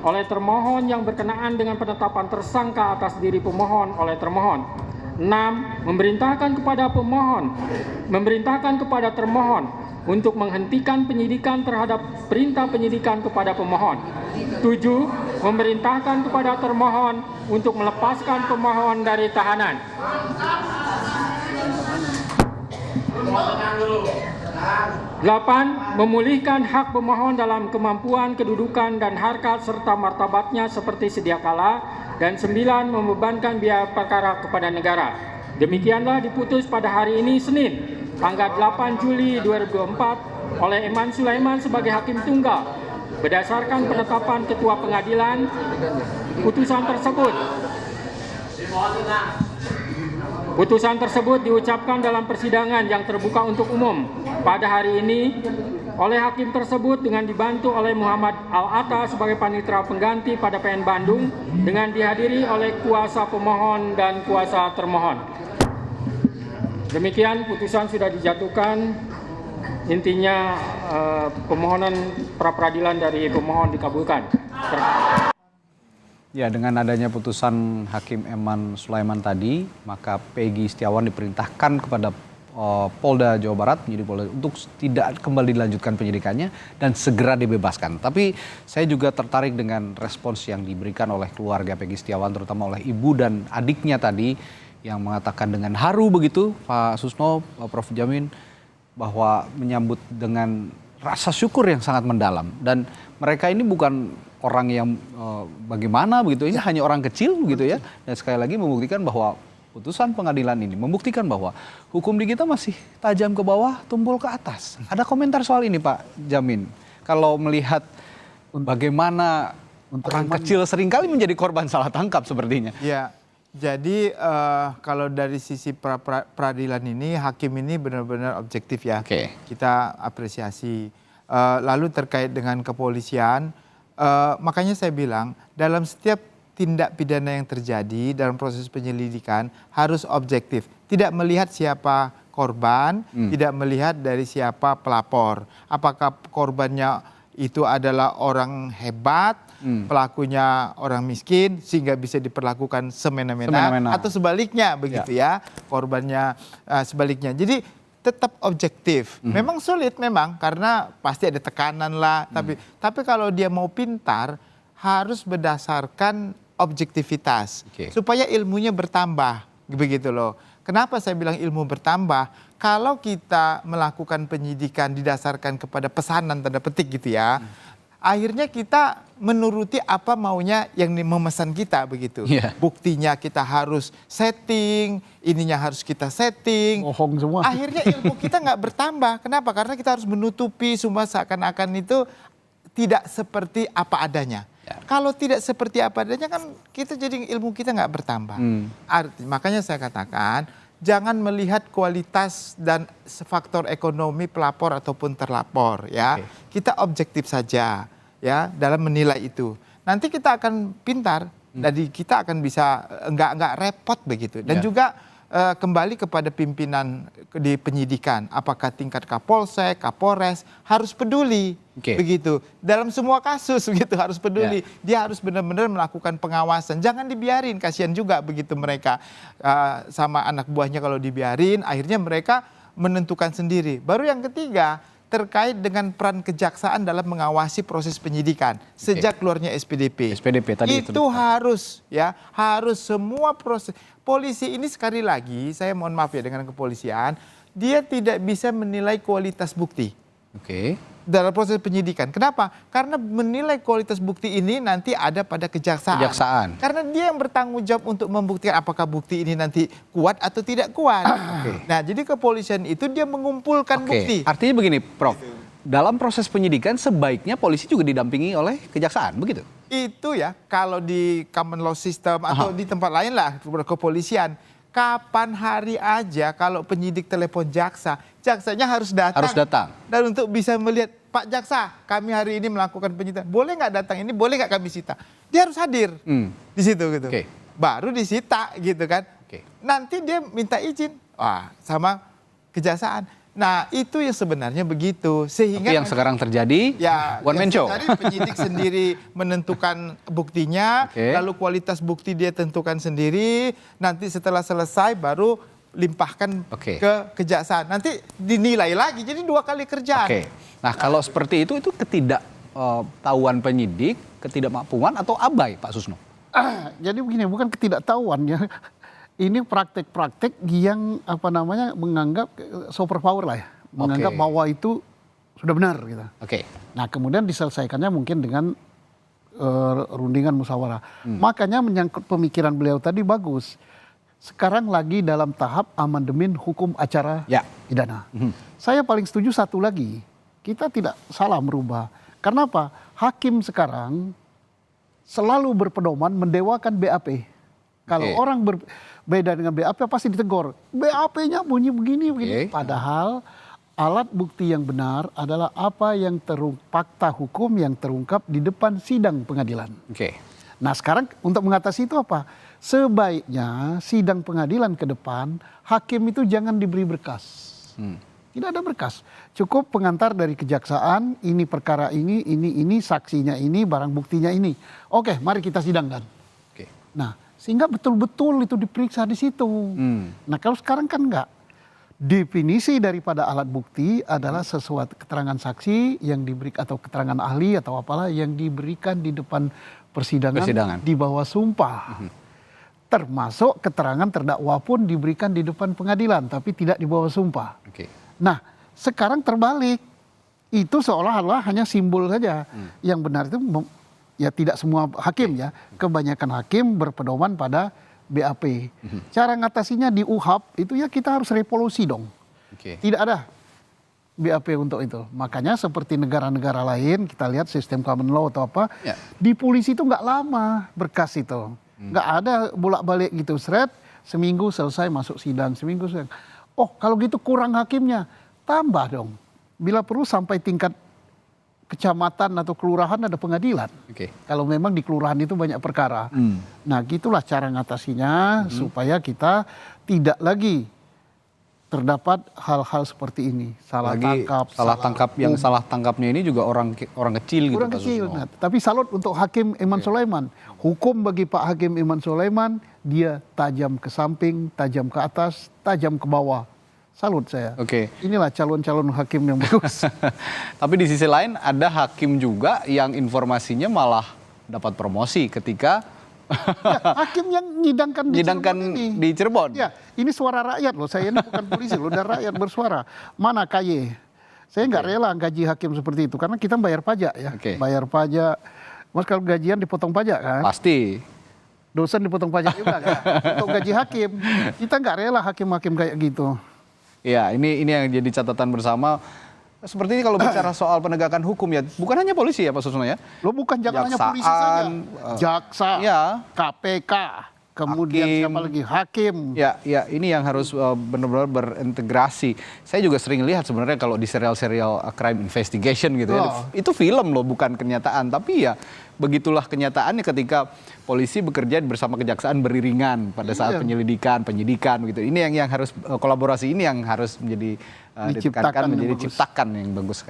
oleh termohon yang berkenaan dengan penetapan tersangka atas diri pemohon oleh termohon. 6. Memerintahkan kepada termohon untuk menghentikan penyidikan terhadap perintah penyidikan kepada pemohon. 7. Memerintahkan kepada termohon untuk melepaskan pemohon dari tahanan. 8. Memulihkan hak pemohon dalam kemampuan, kedudukan, dan harkat serta martabatnya seperti sedia kala. Dan 9. Membebankan biaya perkara kepada negara. Demikianlah diputus pada hari ini Senin, tanggal 8 Juli 2024 oleh Eman Sulaiman sebagai Hakim Tunggal. Berdasarkan penetapan Ketua Pengadilan, putusan tersebut diucapkan dalam persidangan yang terbuka untuk umum pada hari ini oleh hakim tersebut dengan dibantu oleh Muhammad Al-Atta sebagai panitera pengganti pada PN Bandung dengan dihadiri oleh kuasa pemohon dan kuasa termohon. Demikian putusan sudah dijatuhkan. Intinya permohonan pra-peradilan dari pemohon dikabulkan. Ya, dengan adanya putusan Hakim Eman Sulaiman tadi, maka Peggy Setiawan diperintahkan kepada Polda Jawa Barat untuk tidak kembali dilanjutkan penyidikannya dan segera dibebaskan. Tapi saya juga tertarik dengan respons yang diberikan oleh keluarga Peggy Setiawan, terutama oleh ibu dan adiknya tadi, yang mengatakan dengan haru begitu, Pak Susno, Prof. Jamin, bahwa menyambut dengan rasa syukur yang sangat mendalam. Dan mereka ini bukan orang yang bagaimana begitu, ini hanya orang kecil begitu ya. Dan sekali lagi membuktikan bahwa putusan pengadilan ini membuktikan bahwa hukum di kita masih tajam ke bawah, tumpul ke atas. Ada komentar soal ini Pak Jamin? Kalau melihat bagaimana orang kecil seringkali menjadi korban salah tangkap sepertinya. Ya, jadi kalau dari sisi peradilan ini, hakim ini benar-benar objektif ya. Oke. Kita apresiasi. Lalu terkait dengan kepolisian, makanya saya bilang dalam setiap tindak pidana yang terjadi dalam proses penyelidikan harus objektif. Tidak melihat siapa korban, tidak melihat dari siapa pelapor. Apakah korbannya itu adalah orang hebat, pelakunya orang miskin sehingga bisa diperlakukan semena-mena, atau sebaliknya begitu ya, korbannya sebaliknya. Jadi tetap objektif. Memang sulit memang karena pasti ada tekanan lah, tapi kalau dia mau pintar harus berdasarkan objektivitas supaya ilmunya bertambah begitu loh. Kenapa saya bilang ilmu bertambah? Kalau kita melakukan penyidikan didasarkan kepada pesanan tanda petik gitu ya, akhirnya kita menuruti apa maunya yang memesan kita begitu. Buktinya kita harus setting, ininya harus kita setting. Bohong semua. Akhirnya ilmu kita nggak bertambah. Kenapa? Karena kita harus menutupi semua seakan-akan itu tidak seperti apa adanya. Kalau tidak seperti apa adanya kan kita jadi ilmu kita nggak bertambah. Makanya saya katakan jangan melihat kualitas dan faktor ekonomi pelapor ataupun terlapor ya. Kita objektif saja ya dalam menilai itu. Nanti kita akan pintar, jadi kita akan bisa nggak repot begitu. Dan juga kembali kepada pimpinan di penyidikan, apakah tingkat Kapolsek, Kapolres harus peduli begitu dalam semua kasus begitu, harus peduli. Dia harus benar-benar melakukan pengawasan, jangan dibiarin, kasihan juga begitu mereka sama anak buahnya kalau dibiarin akhirnya mereka menentukan sendiri. Baru yang ketiga terkait dengan peran kejaksaan dalam mengawasi proses penyidikan sejak keluarnya SPDP. Tadi itu harus ya, harus semua proses. Polisi ini sekali lagi, saya mohon maaf ya dengan kepolisian, dia tidak bisa menilai kualitas bukti. Dalam proses penyidikan. Kenapa? Karena menilai kualitas bukti ini nanti ada pada kejaksaan. Karena dia yang bertanggung jawab untuk membuktikan apakah bukti ini nanti kuat atau tidak kuat. Nah, jadi kepolisian itu dia mengumpulkan bukti. Artinya begini, Prof. Dalam proses penyidikan sebaiknya polisi juga didampingi oleh kejaksaan, begitu? Itu ya, kalau di common law system atau di tempat lain lah, kepolisian. Kapan hari aja kalau penyidik telepon jaksa, jaksanya harus datang. Dan untuk bisa melihat, Pak Jaksa, kami hari ini melakukan penyidikan. Boleh nggak datang ini? Boleh nggak kami sita? Dia harus hadir di situ gitu. Baru disita gitu kan. Nanti dia minta izin sama kejaksaan. Nah, itu yang sebenarnya begitu. Sehingga Tapi yang sekarang terjadi, one man show. Jadi penyidik sendiri menentukan buktinya, lalu kualitas bukti dia tentukan sendiri, nanti setelah selesai baru limpahkan ke kejaksaan. Nanti dinilai lagi, jadi 2 kali kerjaan. Nah, kalau seperti itu ketidaktahuan penyidik, ketidakmampuan atau abai, Pak Susno? Jadi begini, bukan ketidaktahuan ya. Ini praktek-praktek yang menganggap super power lah ya, menganggap bahwa itu sudah benar gitu. Nah, kemudian diselesaikannya mungkin dengan rundingan musyawarah. Makanya menyangkut pemikiran beliau tadi bagus. Sekarang lagi dalam tahap amandemen hukum acara pidana. Saya paling setuju satu lagi, kita tidak salah merubah. Karena apa? Hakim sekarang selalu berpedoman mendewakan BAP. Kalau orang berbeda dengan BAP pasti ditegur. BAP-nya bunyi begini. Padahal alat bukti yang benar adalah apa yang fakta hukum yang terungkap di depan sidang pengadilan. Nah, sekarang untuk mengatasi itu apa? Sebaiknya sidang pengadilan ke depan, hakim itu jangan diberi berkas. Tidak ada berkas. Cukup pengantar dari kejaksaan, ini perkara ini, saksinya ini, barang buktinya ini. Oke, mari kita sidangkan. Nah, sehingga betul-betul itu diperiksa di situ. Nah, kalau sekarang kan enggak. Definisi daripada alat bukti adalah sesuatu keterangan saksi yang diberikan atau keterangan ahli atau apalah yang diberikan di depan persidangan. Di bawah sumpah. Termasuk keterangan terdakwa pun diberikan di depan pengadilan tapi tidak di bawah sumpah. Nah, sekarang terbalik. Itu seolah-olah hanya simbol saja. Yang benar itu ya tidak semua hakim ya. Kebanyakan hakim berpedoman pada BAP. Cara ngatasinya di UHAP itu ya kita harus revolusi dong. Tidak ada BAP untuk itu. Makanya seperti negara-negara lain kita lihat sistem common law atau apa. Di polisi itu nggak lama berkas itu. Nggak ada bolak-balik gitu. Seminggu selesai masuk sidang. Seminggu selesai. Oh, kalau gitu kurang hakimnya. Tambah dong. Bila perlu sampai tingkat kecamatan atau kelurahan ada pengadilan. Kalau memang di kelurahan itu banyak perkara. Nah, gitulah cara ngatasinya supaya kita tidak lagi terdapat hal-hal seperti ini. Salah tangkapnya ini juga orang kecil gitu. Orang kecil. Nah, tapi salut untuk Hakim Iman Sulaiman. Hukum bagi Pak Hakim Iman Sulaiman, dia tajam ke samping, tajam ke atas, tajam ke bawah. Salut saya. Inilah calon-calon hakim yang bagus. Tapi di sisi lain ada hakim juga yang informasinya malah dapat promosi ketika hakim yang nyidangkan di Cirebon. Ya, ini suara rakyat loh. Saya ini bukan polisi loh, dan rakyat bersuara. Mana KY? Saya nggak rela gaji hakim seperti itu karena kita bayar pajak ya. Bayar pajak. Mas kalau gajian dipotong pajak kan? Pasti. Dosen dipotong pajak juga kan? Untuk gaji hakim. Kita nggak rela hakim-hakim kayak gitu. Ya, ini yang jadi catatan bersama. Seperti ini kalau bicara soal penegakan hukum ya, bukan hanya polisi ya Pak Susno ya. Lo bukan jangan hanya polisi saja. Jaksa, KPK, kemudian siapa lagi? Hakim. Ya, ini yang harus benar-benar berintegrasi. Saya juga sering lihat sebenarnya kalau di serial-serial crime investigation gitu ya. Itu film loh, bukan kenyataan. Tapi ya begitulah kenyataannya ketika polisi bekerja bersama kejaksaan beriringan pada saat penyidikan gitu. Ini yang harus kolaborasi ini yang harus menjadi ditekankan, menjadi ciptakan yang bagus.